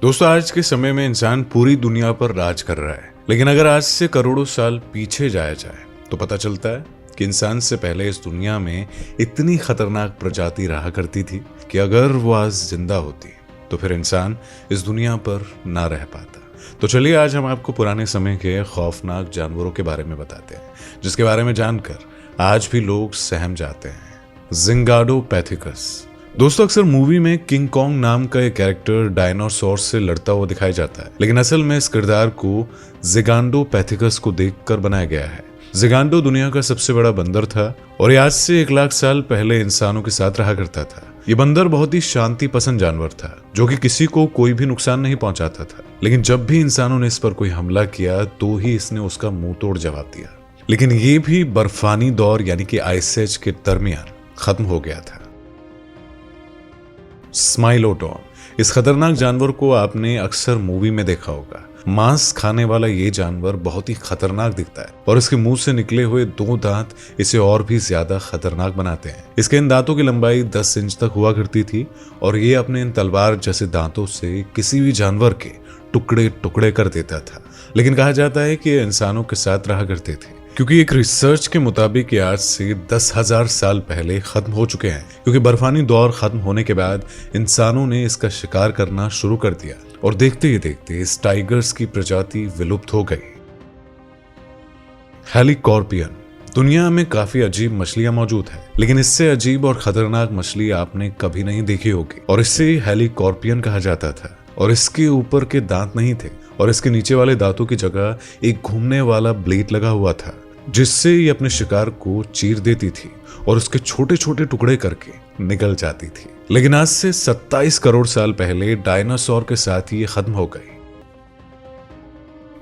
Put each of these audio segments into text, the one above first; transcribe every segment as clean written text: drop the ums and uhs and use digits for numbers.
दोस्तों, आज के समय में इंसान पूरी दुनिया पर राज कर रहा है, लेकिन अगर आज से करोड़ों साल पीछे जाया जाए तो पता चलता है कि इंसान से पहले इस दुनिया में इतनी खतरनाक प्रजाति रहा करती थी कि अगर वो आज जिंदा होती तो फिर इंसान इस दुनिया पर ना रह पाता। तो चलिए आज हम आपको पुराने समय के खौफनाक जानवरों के बारे में बताते हैं, जिसके बारे में जानकर आज भी लोग सहम जाते हैं। जिंगाडोपैथिकस। दोस्तों, अक्सर मूवी में किंग कॉन्ग नाम का एक कैरेक्टर डायनासोर से लड़ता हुआ दिखाया जाता है, लेकिन असल में इस किरदार को जिगांडोपैथिकस को देखकर बनाया गया है। जिगांडो दुनिया का सबसे बड़ा बंदर था और ये आज से 1 लाख साल पहले इंसानों के साथ रहा करता था। ये बंदर बहुत ही शांति पसंद जानवर था, जो कि किसी को कोई भी नुकसान नहीं पहुंचाता था। लेकिन जब भी इंसानों ने इस पर कोई हमला किया तो ही इसने उसका मुंह तोड़ जवाब दिया। लेकिन ये भी बर्फानी दौर यानी कि आइस एज के दरमियान खत्म हो गया था। स्माइलोडोन। इस खतरनाक जानवर को आपने अक्सर मूवी में देखा होगा। मांस खाने वाला ये जानवर बहुत ही खतरनाक दिखता है और इसके मुंह से निकले हुए 2 दांत इसे और भी ज्यादा खतरनाक बनाते हैं। इसके इन दांतों की लंबाई 10 इंच तक हुआ करती थी और ये अपने इन तलवार जैसे दांतों से किसी भी जानवर के टुकड़े टुकड़े कर देता था। लेकिन कहा जाता है कि ये इंसानों के साथ रहा करते थे, क्योंकि एक रिसर्च के मुताबिक ये आज से 10,000 साल पहले खत्म हो चुके हैं, क्योंकि बर्फानी दौर खत्म होने के बाद इंसानों ने इसका शिकार करना शुरू कर दिया और देखते ही देखते इस टाइगर्स की प्रजाति विलुप्त हो गई। हेलिकॉर्पियन। दुनिया में काफी अजीब मछलियां मौजूद है, लेकिन इससे अजीब और खतरनाक मछली आपने कभी नहीं देखी होगी और इसे हेलिकॉर्पियन कहा जाता था। और इसके ऊपर के दांत नहीं थे और इसके नीचे वाले दांतों की जगह एक घूमने वाला ब्लेड लगा हुआ था, जिससे ये अपने शिकार को चीर देती थी और उसके छोटे छोटे टुकड़े करके निकल जाती थी। लेकिन आज से 27 करोड़ साल पहले डायनासोर के साथ ही ये खत्म हो गई।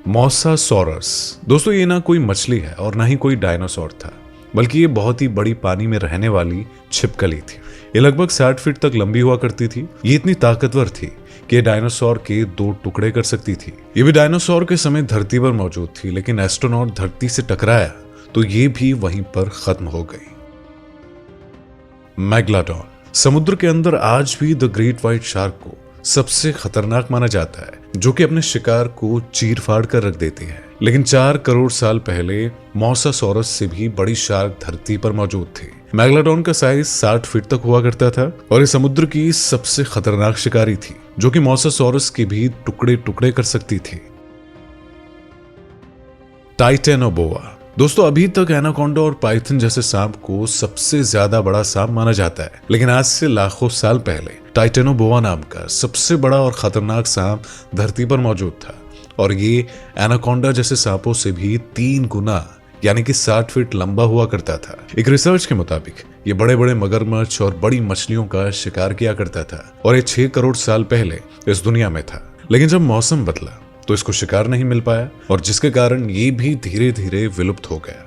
मोसासॉरस। दोस्तों, ये ना कोई मछली है और ना ही कोई डायनासोर था, बल्कि ये बहुत ही बड़ी पानी में रहने वाली छिपकली थी। ये लगभग 60 फीट तक लंबी हुआ करती थी। ये इतनी ताकतवर थी कि डायनासोर के 2 टुकड़े कर सकती थी। ये भी डायनासोर के समय धरती पर मौजूद थी, लेकिन एस्ट्रोनॉट धरती से टकराया तो ये भी वहीं पर खत्म हो गई। मेगलाडोन। समुद्र के अंदर आज भी द ग्रेट व्हाइट शार्क को सबसे खतरनाक माना जाता है, जो कि अपने शिकार को चीर फाड़ कर रख देती है। लेकिन 4 करोड़ साल पहले मोसासॉरस से भी बड़ी शार्क धरती पर मौजूद थी। मेगलाडोन का साइज 60 फीट तक हुआ करता था और ये समुद्र की सबसे खतरनाक शिकारी थी, जो कि मोसासॉरस के भी टुकड़े टुकड़े कर सकती थी। टाइटेनोबोआ। दोस्तों, अभी तक एनाकोंडा और पाइथन जैसे सांप को सबसे ज्यादा बड़ा सांप माना जाता है, लेकिन आज से लाखों साल पहले टाइटेनोबोआ नाम का सबसे बड़ा और खतरनाक सांप धरती पर मौजूद था और ये एनाकोंडा जैसे सांपों से भी 3 गुना यानी कि 60 फीट लंबा हुआ करता था। एक रिसर्च के मुताबिक ये बड़े बड़े मगरमच्छ और बड़ी मछलियों का शिकार किया करता था और ये 6 करोड़ साल पहले इस दुनिया में था। लेकिन जब मौसम बदला तो इसको शिकार नहीं मिल पाया और जिसके कारण ये भी धीरे धीरे विलुप्त हो गया।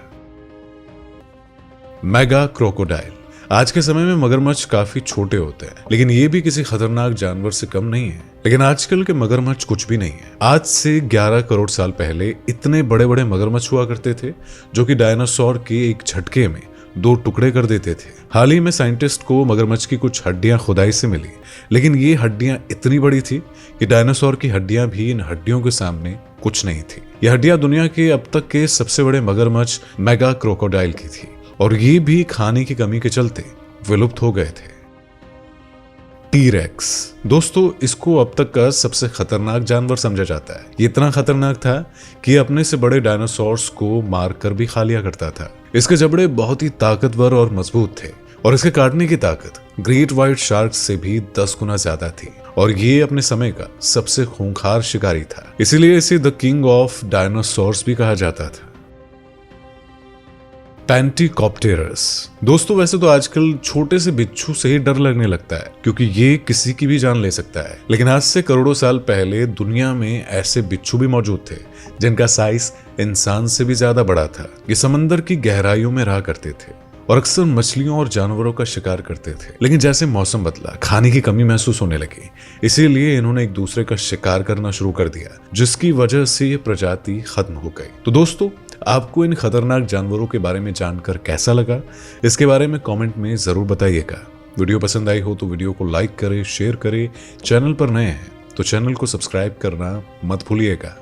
Mega crocodile. आज के समय में मगरमच्छ काफी छोटे होते हैं, लेकिन ये भी किसी खतरनाक जानवर से कम नहीं है। लेकिन आजकल के मगरमच्छ कुछ भी नहीं है। आज से 11 करोड़ साल पहले इतने बड़े बड़े मगरमच्छ हुआ करते थे, जो कि डायनासोर के एक झटके में 2 टुकड़े कर देते थे। हाल ही में साइंटिस्ट को मगरमच्छ की कुछ हड्डियां खुदाई से मिली, लेकिन ये हड्डियां इतनी बड़ी थी कि डायनासोर की हड्डियां भी इन हड्डियों के सामने कुछ नहीं थी। ये हड्डियां दुनिया के अब तक के सबसे बड़े मगरमच्छ मेगा क्रोकोडाइल की थी और ये भी खाने की कमी के चलते विलुप्त हो गए थे। टी-रेक्स। दोस्तों, इसको अब तक का सबसे खतरनाक जानवर समझा जाता है। ये इतना खतरनाक था कि अपने से बड़े डायनासोर्स को मारकर भी खा लिया करता था। इसके जबड़े बहुत ही ताकतवर और मजबूत थे और इसके काटने की ताकत ग्रेट व्हाइट शार्क से भी 10 गुना ज्यादा थी और ये अपने समय का सबसे खूंखार शिकारी था। इसीलिए इसे द किंग ऑफ डायनासोर्स भी कहा जाता था। पैंटीकॉप्टेरस। दोस्तों, वैसे तो आजकल छोटे से बिच्छू से ही डर लगने लगता है, क्योंकि ये किसी की भी जान ले सकता है। लेकिन आज से करोड़ों साल पहले दुनिया में ऐसे बिच्छू भी मौजूद थे जिनका साइज इंसान से भी ज्यादा बड़ा था। ये समंदर की गहराइयों में रहा करते थे और अक्सर मछलियों और जानवरों का शिकार करते थे। लेकिन जैसे मौसम बदला, खाने की कमी महसूस होने लगी, इसीलिए इन्होंने एक दूसरे का शिकार करना शुरू कर दिया, जिसकी वजह से ये प्रजाति खत्म हो गई। तो दोस्तों, आपको इन खतरनाक जानवरों के बारे में जानकर कैसा लगा, इसके बारे में कमेंट में जरूर बताइएगा। वीडियो पसंद आई हो तो वीडियो को लाइक करें, शेयर करें। चैनल पर नए हैं तो चैनल को सब्सक्राइब करना मत भूलिएगा।